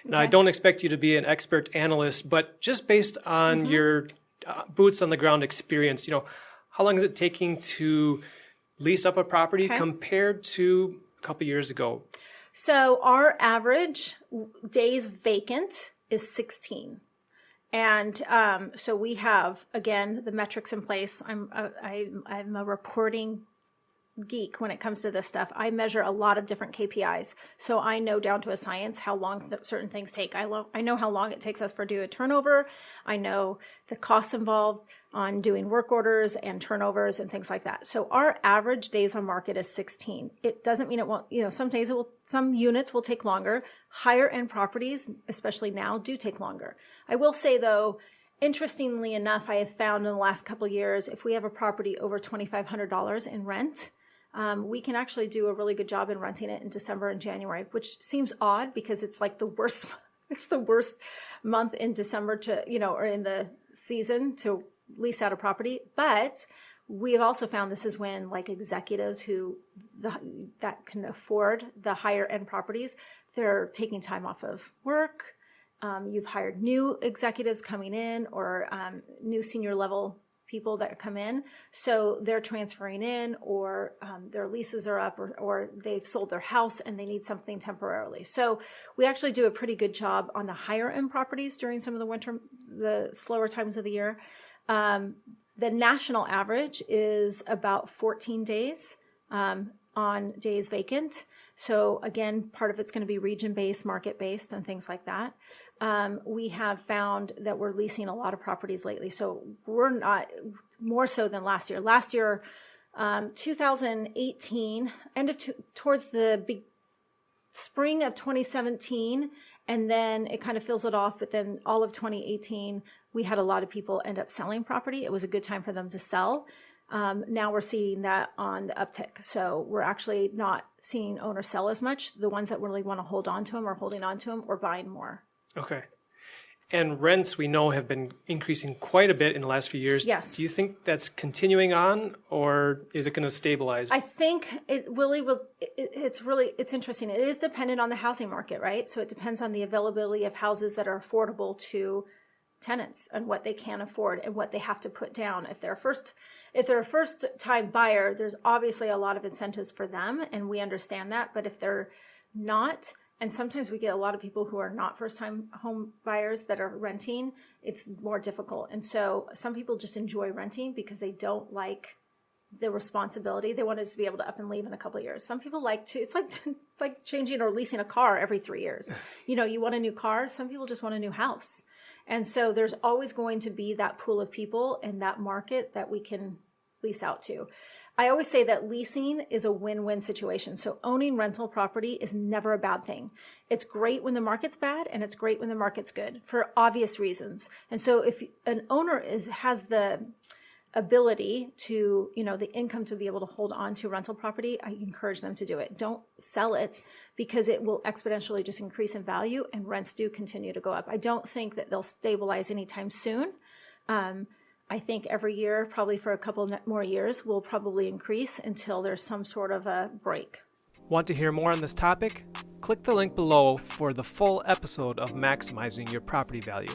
Now, I don't expect you to be an expert analyst, but just based on your boots on the ground experience, how long is it taking to lease up a property compared to a couple years ago? So our average days vacant is 16. And so we have, again, the metrics in place. I'm a reporting geek when it comes to this stuff. I measure a lot of different KPIs. So I know down to a science how long certain things take. I know how long it takes us for do a turnover. I know the costs involved on doing work orders and turnovers and things like that. So our average days on market is 16. It doesn't mean it won't, some units will take longer. Higher end properties, especially now, do take longer. I will say though, interestingly enough, I have found in the last couple of years, if we have a property over $2,500 in rent, we can actually do a really good job in renting it in December and January, which seems odd because it's like the worst, it's the worst month in December to, or in the season to lease out a property. But we have also found this is when like executives that can afford the higher end properties, they're taking time off of work. You've hired new executives coming in or new senior level people that come in. So they're transferring in or their leases are up or they've sold their house and they need something temporarily. So we actually do a pretty good job on the higher end properties during some of the slower times of the year. The national average is about 14 days on days vacant. So again, part of it's going to be region-based, market-based, and things like that. We have found that we're leasing a lot of properties lately. So we're not more so than last year. Last year, 2018, towards the spring of 2017, and then it kind of fills it off. But then all of 2018, we had a lot of people end up selling property. It was a good time for them to sell. Now we're seeing that on the uptick. So we're actually not seeing owners sell as much. The ones that really want to hold on to them are holding on to them or buying more. Okay. And rents, we know, have been increasing quite a bit in the last few years. Yes. Do you think that's continuing on, or is it going to stabilize? I think it really will. It's interesting. It is dependent on the housing market, right? So it depends on the availability of houses that are affordable to tenants and what they can afford and what they have to put down. If they're a first time buyer, there's obviously a lot of incentives for them, and we understand that. But if they're not, and sometimes we get a lot of people who are not first time home buyers that are renting, it's more difficult. And so some people just enjoy renting because they don't like the responsibility. They want to just be able to up and leave in a couple of years. Some people like to, it's like changing or leasing a car every 3 years. You want a new car. Some people just want a new house. And so there's always going to be that pool of people in that market that we can lease out to. I always say that leasing is a win-win situation. So owning rental property is never a bad thing. It's great when the market's bad and it's great when the market's good for obvious reasons. And so if an owner has the ability to, the income to be able to hold on to rental property, I encourage them to do it. Don't sell it because it will exponentially just increase in value and rents do continue to go up. I don't think that they'll stabilize anytime soon. I think every year, probably for a couple more years, will probably increase until there's some sort of a break. Want to hear more on this topic? Click the link below for the full episode of Maximizing Your Property Value.